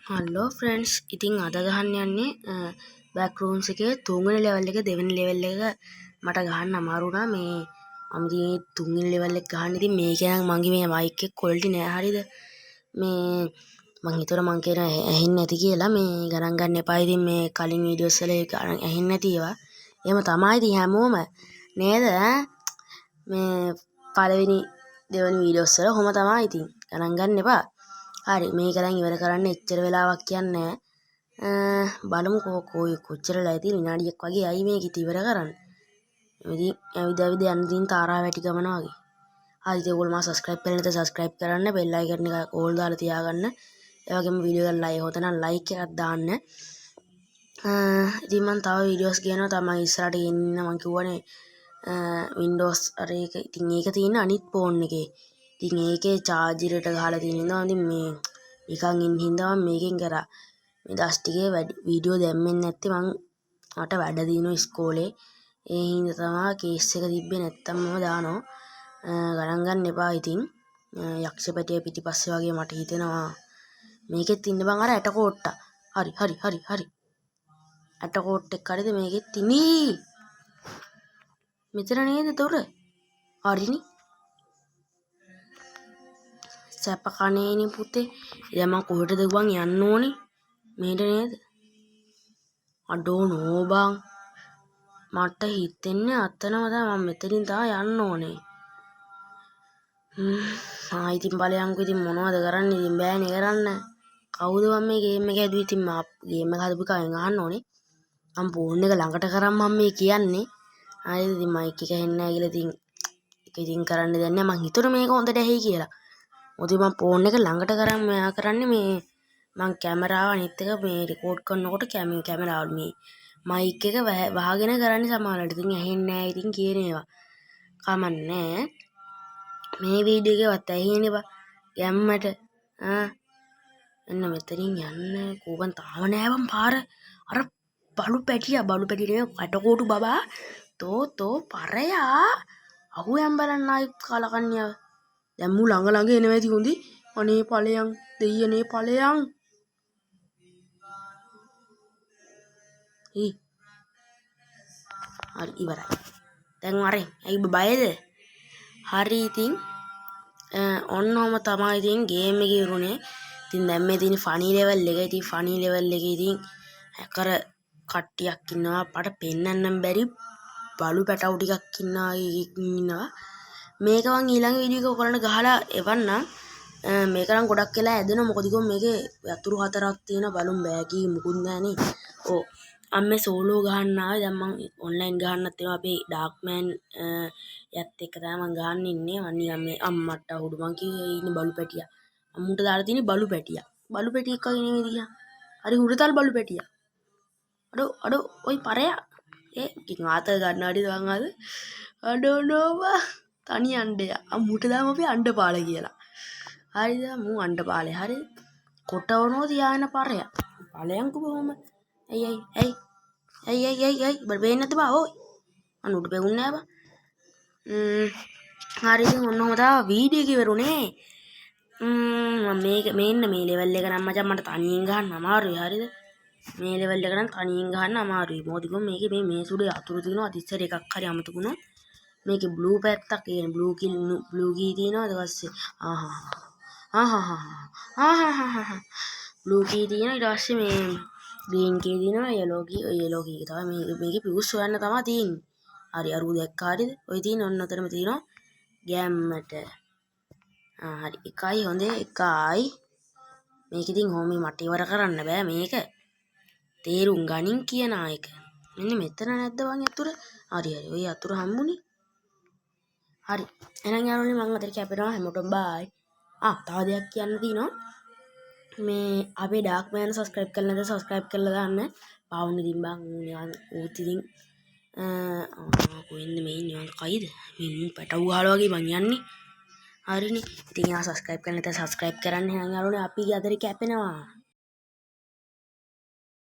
Hello friends, ඉතින් අද ගහන්න යන්නේ බෑක්රූම්ස් එකේ තුන්වෙනි ලෙවල් එක දෙවෙනි ලෙවල් එක මට ගහන්න අමාරු වුණා. මේ මම ඉතින් තුන්වෙනි ලෙවල් එක ගහන්න ඉතින් මේක නම් මගේ මේ මයික් එක ක්වොලිටි නෑ හරියද. මේ මං හිතුවා මං කියන ඇහෙන්නේ නැති කියලා. මේ ගණන් ගන්න එපා. ඉතින් මේ කලින් වීඩියෝස් වල ඒක ඇහෙන්නේ නැති ඒවා. එහෙම තමයි ඉතින් හැමෝම නේද මේ පළවෙනි දෙවෙනි වීඩියෝස් වල කොහොම තමයි ඉතින් ගණන් ගන්න එපා. හරි මේක දැන් ඉවර කරන්න එච්චර වෙලාවක් යන්නේ නැහැ. බලමු කොච්චර වෙලා තියෙන විනාඩියක් වගේ ඇයි මේක ඉවර කරන්න. ඉතින් ඇවිද යන දින් තාරා වැටි ගමන වගේ. හරි ඉතින් ඔයගොල්ලෝ මම සබ්ස්ක්‍රයිබ් කරලා නැත්නම් සබ්ස්ක්‍රයිබ් කරන්න, බෙල් අයිකන් එක ඕල් දාලා තියාගන්න. ඒ වගේම වීඩියෝ එක ලයික් හොතනම් ලයික් එකක් දාන්න. ඉතින් මම තව වීඩියෝස් කියනවා තමයි ඉස්සරහට ගෙන්න මම කිව්වනේ Windows අර ඒක ඉතින් ඒක තියෙන අනිත් ෆෝන් එකේ. ඉතින් ඒකේ චාර්ජරයට ගහලා තියෙන ඉඳන් ඉතින් මේ නිකන් ඉන්න හින්දා මම මේකෙන් කරා. මේ දවස් ටිකේ වීඩියෝ දැම්මෙන් නැත්තේ මට වැඩ දිනන ඉස්කෝලේ. ඒ හින්දා තමයි කේස් එක තිබ්බේ නැත්තම් මම දානවා. ගණන් ගන්න එපා ඉතින්. යක්ෂ පැටිය පිටිපස්සේ වගේ මට හිතෙනවා. මේකෙත් ඉන්න බං අර ඇටකොට්ට. හරි. ඇටකොට්ටෙක් හරිද මේකෙත් ඉන්නේ. මෙතන නේද තොර? හරිනේ. සැප කණේනි පුතේ. දැන් මම කොහෙටද ගුවන් යන්න ඕනේ? මේට නේද? අඩෝ නෝ බං. මට හිතෙන්නේ අතනම තමයි මම මෙතනින් තමයි යන්න ඕනේ. ඉතින් බලයන්කෝ ඉතින් මොනවද කරන්නේ? ඉතින් බෑනේ කරන්න. කවුද මම මේ ගේම් එක හැදුවේ? ඉතින් මම ගේම් එක හදපු කවෙන් අහන්න ඕනේ. මම ෆෝන් එක ළඟට කරන් මම මේ කියන්නේ. හරිද? ඉතින් මයික් එක ඇහෙන්නේ නැහැ කියලා ඉතින් ඒක ඉතින් කරන්න දෙයක් නැහැ. මං හිතුවා මේක හොඳට ඇහි කියලා. මොකද මම ෆෝන් එක ළඟට කරන් මෙයා කරන්නේ මේ මං කැමරාව අනිත් එක මේ රෙකෝඩ් කරනකොට කැමරාව මේ මයික් එක වහගෙන කරන්නේ සමහරවිට. ඉතින් ඇහෙන්නේ නැහැ ඉතින් කියන ඒවා. කමන්නේ. මේ වීඩියෝ එකවත් ඇහෙන්නේ බා. ගැම්මට එන්න මෙතනින් යන්න කෝපන් තාම නෑ බං පාර. අර බලු පැටියා නේ කටකෝටු බබා. තෝ පරයා. අහුයන් බලන්න ආයි කාලකන්‍යාව. දැන් මු ළඟ එනවා ඇති හොඳි. අනේ ඵලයන් දෙයියනේ ඵලයන්. හරි ඉවරයි. දැන් වරෙන් ඇයි බයද? හරි ඉතින් ඔන්නෝම තමයි ඉතින් ගේම් එකේ ඉරුනේ. ඉතින් දැන් මේ තියෙන ෆනි ලෙවල් එක. ඉතින් ෆනි ලෙවල් එකේ ඉතින් හැකර කට්ටියක් ඉන්නවා. අපට පෙන්නන්නම් බැරි බලු පැටවු ටිකක් ඉන්නවා. මේක මං ඊළඟ වීඩියෝ එක ඔයගොල්ලන්ට ගහලා එවන්නම්. මේක නම් ගොඩක් වෙලා ඇදෙනවා. මොකද මේකේ යතුරු හතරක් තියෙන බලුම් බෑගී මුකුත් නෑනේ. ඔව් මම මේ සෝලෝ ගහන්න ආවේ. දැන් මං ඔන්ලයින් ගහන්නත් ඒවා අපේ ඩාර්ක්මෑන් යත් එක්ක තමයි මං ගහන්න ඉන්නේ. මං නිකන් මේ අම්මට අහුඩු මං කිව්වේ ඉන්නේ බලු පැටියා. අම්මුට දාලා තියෙන්නේ බලු පැටියා. බලු පැටියෙක් වගේ නෙමෙයි දිහා. හරි හුරතල් බලු පැටියා. අඩෝ ඔයි පරයා. කින් ආත ගන්න හරි දවන් ආද? අඩෝ නෝවා තනි අණ්ඩයා. අම්මුට දාම අපි අණ්ඩ පාල කියලා. හරිද? මු අණ්ඩ පාලේ. හරිද? කොටවනෝ තියාගෙන පරයා. ඵලයන්කෝ බොහොම. ඇයි බේන්නේ නැද්ද බා? ඕයි. අනුට පෙවුන්නේ නැහැ බා. හරි ඉතින් ඔන්නෝම තමයි වීඩියෝ එක ඉවරුනේ. මේක මෙන්න මේ ලෙවල් එක නම් මචං මට තනියෙන් ගහන්න අමාරුයි. හරිද? මේ ලෙවල් එක නම් තනියෙන් ගහන්න අමාරුයි. මොකද මේකේ මේ සුඩේ අතුරු තියෙනවා. අතිස්සර එකක් හරි අමතකුණා. මේකේ බ්ලූ පැත්තක් කියන්නේ බ්ලූ කී තියෙනවා. ඊට පස්සේ බ්ලූ කී තියෙනවා. ඊට පස්සේ මේ ග්‍රීන් කී තියෙනවා. යෙලෝ කී තමයි මේකේ පියුස් හොයන්න තමයි තියෙන්නේ. හරි අරු දැක්කා හරිද? ඔය තියෙන ඔන්න ඔතනම තියෙනවා ගැම්මට. හරි එකයි හොඳේ එකයි. මේක ඉතින් හොමි මට ඉවර කරන්න බෑ මේක. තේරුම් ගනින් කියන එක. මෙන්න මෙතන නැද්ද වගේ අතුර? හරි ඔය අතුර හම්බුනේ. හරි. එහෙනම් යාළුවනේ මම අතට කැපෙනවා හැමෝටම බයි. තව දෙයක් කියන්න තියෙනවා. මේ අපේ ඩාර්ක්මෑන් සබ්ස්ක්‍රයිබ් කරලා නැත්නම් සබ්ස්ක්‍රයිබ් කරලා දාන්න. පාවුන ඉතින් බං ඌත් ඉතින් කොහෙන්ද මේ ඉන්නේ කයිද? මේ පැටවු ගහලා වගේ මං යන්නේ. හරිනේ. ඉතින් යා සබ්ස්ක්‍රයිබ් කරලා නැත්නම් සබ්ස්ක්‍රයිබ් කරන්න. එහෙනම් යාළුවනේ අපි අතට කැපෙනවා.